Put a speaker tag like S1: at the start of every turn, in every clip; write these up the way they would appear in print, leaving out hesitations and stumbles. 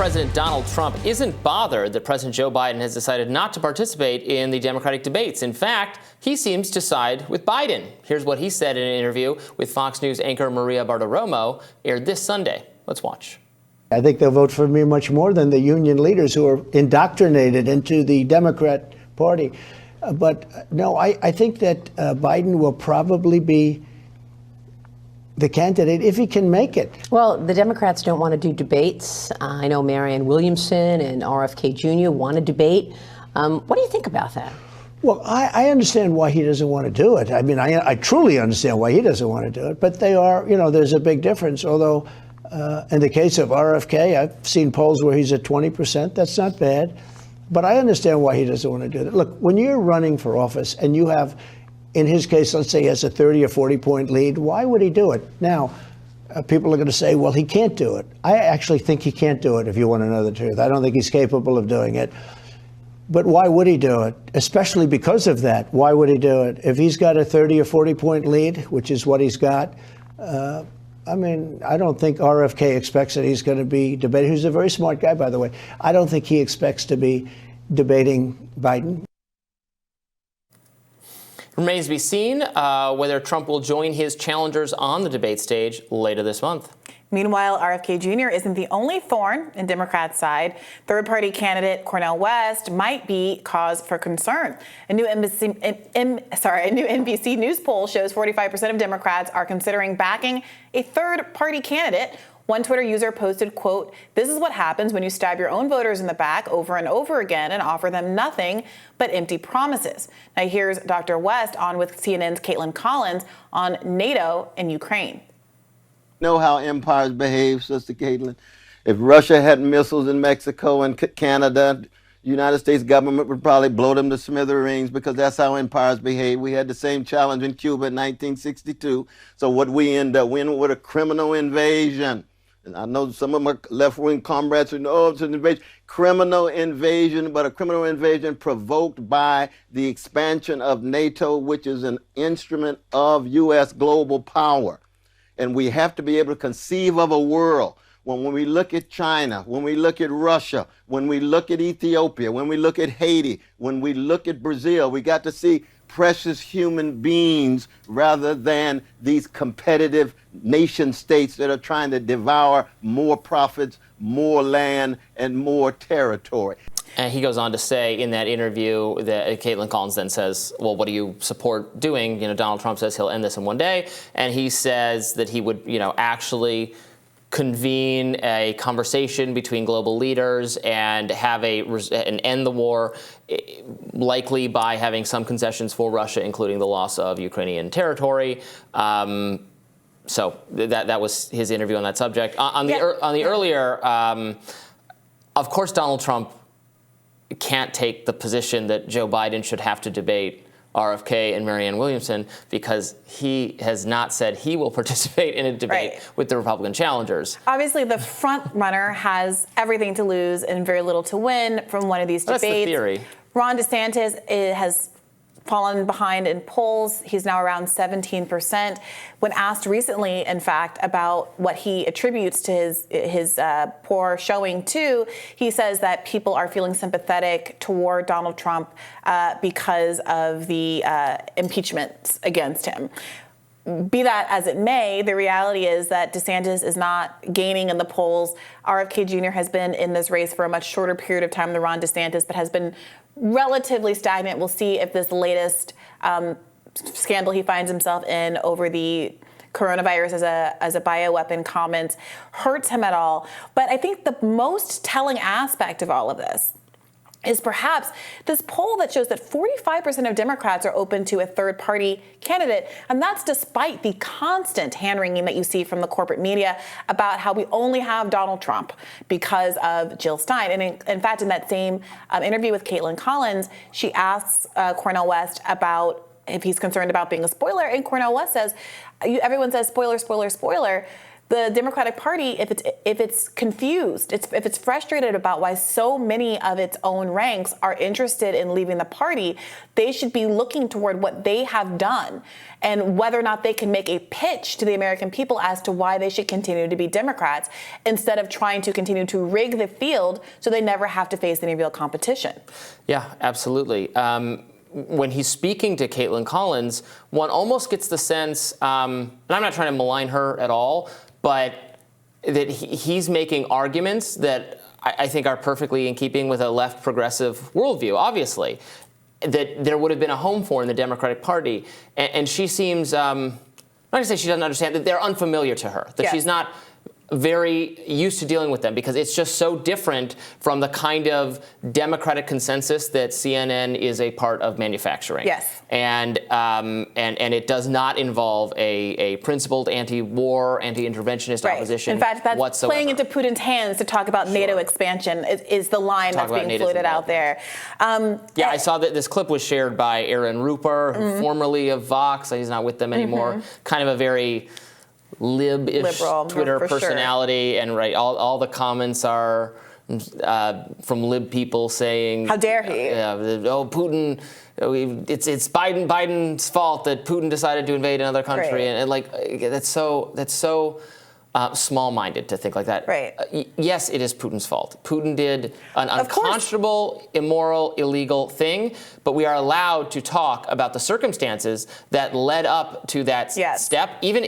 S1: President Donald Trump isn't bothered that President Joe Biden has decided not to participate in the Democratic debates. In fact, he seems to side with Biden. Here's what he said in an interview with Fox News anchor Maria Bartiromo, aired this Sunday. Let's watch.
S2: I think they'll vote for me much more than the union leaders who are indoctrinated into the Democrat Party. But no, I think that Biden will probably be the candidate if he can make it.
S3: Well, the Democrats don't want to do debates. I know Marianne Williamson and RFK Jr. want to debate. What do you think about that?
S2: Well, I understand why he doesn't want to do it. I mean, I truly understand why he doesn't want to do it. But they are, there's a big difference. Although in the case of RFK, I've seen polls where he's at 20%. That's not bad. But I understand why he doesn't want to do that. Look, when you're running for office and you have, in his case, let's say he has a 30 or 40 point lead, why would he do it? Now, people are going to say, well, he can't do it. I actually think he can't do it, if you want to know the truth. I don't think he's capable of doing it. But why would he do it? Especially because of that. Why would he do it? If he's got a 30 or 40 point lead, which is what he's got, I don't think RFK expects that he's going to be debating. He's a very smart guy, by the way. I don't think he expects to be debating Biden.
S1: Remains to be seen whether Trump will join his challengers on the debate stage later this month.
S4: Meanwhile, RFK Jr. isn't the only thorn in Democrats' side. Third-party candidate Cornel West might be cause for concern. A new NBC News poll shows 45% of Democrats are considering backing a third-party candidate. One Twitter user posted, quote, "This is what happens when you stab your own voters in the back over and over again and offer them nothing but empty promises." Now here's Dr. West on with CNN's Caitlin Collins on NATO and Ukraine.
S5: Know how empires behave, Sister Caitlin. If Russia had missiles in Mexico and Canada, the United States government would probably blow them to smithereens because that's how empires behave. We had the same challenge in Cuba in 1962. So what we end up with a criminal invasion. And I know some of my left-wing comrades who know it's an invasion. Criminal invasion, but a criminal invasion provoked by the expansion of NATO, which is an instrument of U.S. global power. And we have to be able to conceive of a world when we look at China, when we look at Russia, when we look at Ethiopia, when we look at Haiti, when we look at Brazil, we got to see precious human beings rather than these competitive nation states that are trying to devour more profits, more land, and more territory.
S1: And he goes on to say in that interview that Caitlin Collins then says, well, what do you support doing? Donald Trump says he'll end this in one day. And he says that he would, actually convene a conversation between global leaders and have and end the war, likely by having some concessions for Russia, including the loss of Ukrainian territory. So that was his interview on that subject. On the earlier, of course, Donald Trump can't take the position that Joe Biden should have to debate RFK and Marianne Williamson because he has not said he will participate in a debate with the Republican challengers.
S4: Obviously, the front runner has everything to lose and very little to win from one of these debates.
S1: That's the theory.
S4: Ron DeSantis has fallen behind in polls. He's now around 17%. When asked recently, in fact, about what he attributes to his poor showing to, he says that people are feeling sympathetic toward Donald Trump because of the impeachments against him. Be that as it may, the reality is that DeSantis is not gaining in the polls. RFK Jr. has been in this race for a much shorter period of time than Ron DeSantis, but has been relatively stagnant. We'll see if this latest scandal he finds himself in over the coronavirus as a bioweapon comment hurts him at all. But I think the most telling aspect of all of this is perhaps this poll that shows that 45% of Democrats are open to a third-party candidate, and that's despite the constant hand-wringing that you see from the corporate media about how we only have Donald Trump because of Jill Stein. And in fact, in that same interview with Caitlin Collins, she asks Cornel West about if he's concerned about being a spoiler, and Cornel West says, everyone says spoiler, spoiler, spoiler. the Democratic Party, if it's confused, if it's frustrated about why so many of its own ranks are interested in leaving the party, they should be looking toward what they have done and whether or not they can make a pitch to the American people as to why they should continue to be Democrats instead of trying to continue to rig the field so they never have to face any real competition.
S1: Yeah, absolutely. When he's speaking to Caitlin Collins, one almost gets the sense, and I'm not trying to malign her at all, but that he's making arguments that I think are perfectly in keeping with a left progressive worldview, obviously, that there would have been a home for in the Democratic Party. And she seems, I'm not going to say she doesn't understand, that they're unfamiliar to her, that she's not very used to dealing with them because it's just so different from the kind of democratic consensus that CNN is a part of manufacturing.
S4: Yes.
S1: And it does not involve a principled anti-war, anti-interventionist opposition.
S4: In fact, that's
S1: whatsoever.
S4: Playing into Putin's hands to talk about NATO expansion is the line that's being floated out there.
S1: I saw that this clip was shared by Aaron Rupert, formerly of Vox. He's not with them anymore. Kind of a very lib-ish
S4: liberal,
S1: Twitter
S4: for
S1: personality,
S4: sure.
S1: And all the comments are from lib people saying,
S4: "How dare he?
S1: Putin! It's Biden's fault that Putin decided to invade another country."
S4: Right.
S1: And like that's so small-minded to think like that.
S4: Right.
S1: Yes, it is Putin's fault. Putin did an unconscionable, immoral, illegal thing, but we are allowed to talk about the circumstances that led up to that step, even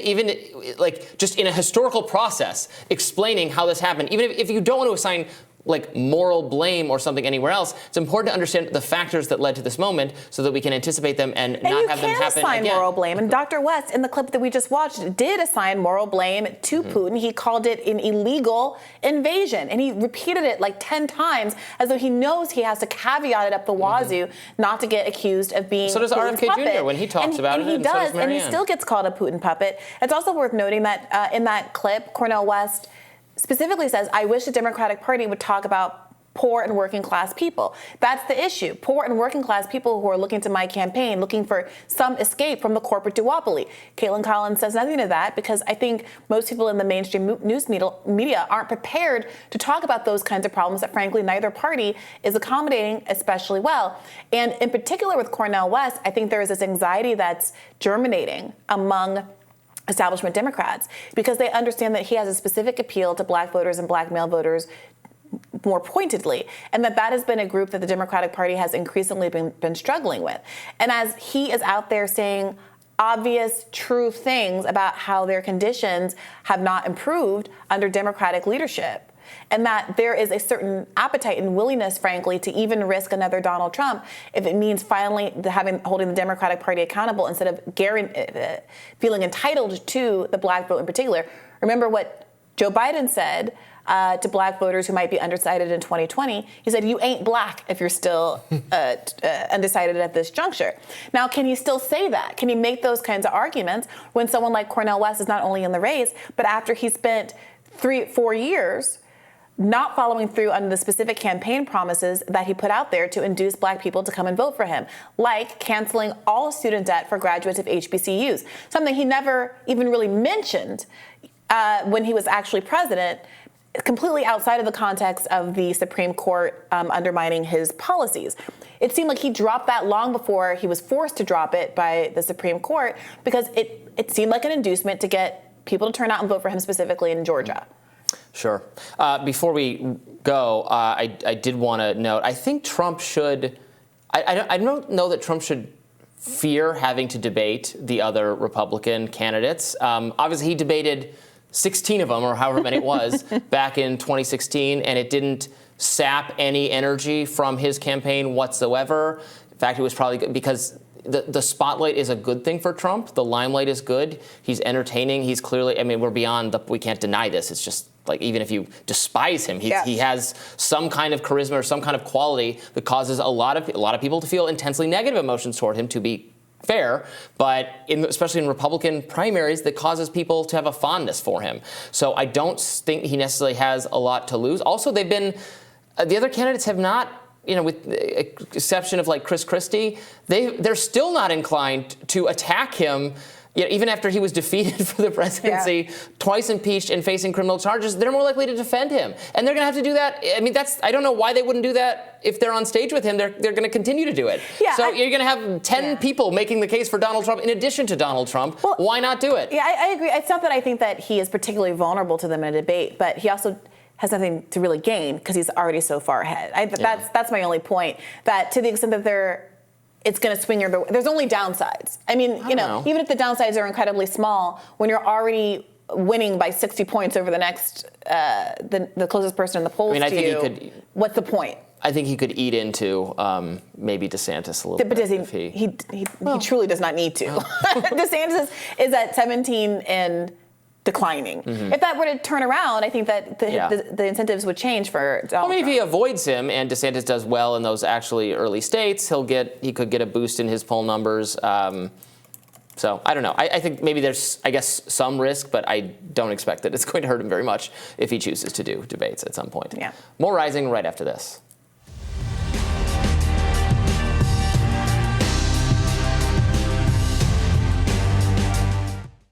S1: like just in a historical process, explaining how this happened. Even if you don't want to assign like moral blame or something anywhere else, it's important to understand the factors that led to this moment so that we can anticipate them and not have them happen again.
S4: And you can assign moral blame. And Dr. West, in the clip that we just watched, did assign moral blame to Putin. He called it an illegal invasion. And he repeated it like 10 times as though he knows he has to caveat it up the wazoo not to get accused of being
S1: So does
S4: Putin's
S1: RFK
S4: puppet.
S1: Jr. when he talks about it.
S4: And he
S1: so
S4: does, and he still gets called a Putin puppet. It's also worth noting that in that clip, Cornel West specifically says, "I wish the Democratic Party would talk about poor and working class people." That's the issue. Poor and working class people who are looking to my campaign, looking for some escape from the corporate duopoly. Caitlin Collins says nothing to that because I think most people in the mainstream news media aren't prepared to talk about those kinds of problems that, frankly, neither party is accommodating especially well. And in particular with Cornel West, I think there is this anxiety that's germinating among establishment Democrats because they understand that he has a specific appeal to black voters and black male voters more pointedly, and that has been a group that the Democratic Party has increasingly been struggling with. And as he is out there saying obvious, true things about how their conditions have not improved under Democratic leadership, and that there is a certain appetite and willingness, frankly, to even risk another Donald Trump if it means finally holding the Democratic Party accountable instead of feeling entitled to the black vote in particular. Remember what Joe Biden said to black voters who might be undecided in 2020. He said, "You ain't black if you're still undecided at this juncture." Now, can he still say that? Can he make those kinds of arguments when someone like Cornel West is not only in the race, but after he spent 3-4 years not following through on the specific campaign promises that he put out there to induce black people to come and vote for him, like canceling all student debt for graduates of HBCUs, something he never even really mentioned when he was actually president, completely outside of the context of the Supreme Court undermining his policies. It seemed like he dropped that long before he was forced to drop it by the Supreme Court because it seemed like an inducement to get people to turn out and vote for him specifically in Georgia.
S1: Sure. Before we go, I did want to note, I think Trump should, I don't know that Trump should fear having to debate the other Republican candidates. Obviously, he debated 16 of them, or however many it was, back in 2016, and it didn't sap any energy from his campaign whatsoever. In fact, it was probably good because the spotlight is a good thing for Trump. The limelight is good. He's entertaining. He's clearly, I mean, we're beyond we can't deny this. It's just like, even if you despise him, he has some kind of charisma or some kind of quality that causes a lot of people to feel intensely negative emotions toward him, to be fair, but especially in Republican primaries, that causes people to have a fondness for him. So I don't think he necessarily has a lot to lose. Also, they've been, the other candidates have not, with the exception of like Chris Christie, they're still not inclined to attack him even after he was defeated for the presidency, twice impeached and facing criminal charges, they're more likely to defend him. And they're going to have to do that. I mean, I don't know why they wouldn't do that if they're on stage with him. They're going to continue to do it.
S4: Yeah,
S1: so you're going to have 10 people making the case for Donald Trump in addition to Donald Trump. Well, why not do it?
S4: Yeah, I agree. It's not that I think that he is particularly vulnerable to them in a debate, but he also has nothing to really gain because he's already so far ahead. That's my only point. That to the extent that it's going to swing your. There's only downsides. I mean, even if the downsides are incredibly small, when you're already winning by 60 points over the next, the closest person in the polls to you, what's the point?
S1: I think he could eat into maybe DeSantis a little bit.
S4: But does he truly does not need to. DeSantis is at 17 and declining. Mm-hmm. If that were to turn around, I think that the incentives would change for Donald Trump.
S1: If he avoids him and DeSantis does well in those actually early states, he could get a boost in his poll numbers. So I don't know. I think maybe there's, some risk, but I don't expect that it's going to hurt him very much if he chooses to do debates at some point.
S4: Yeah.
S1: More Rising right after this.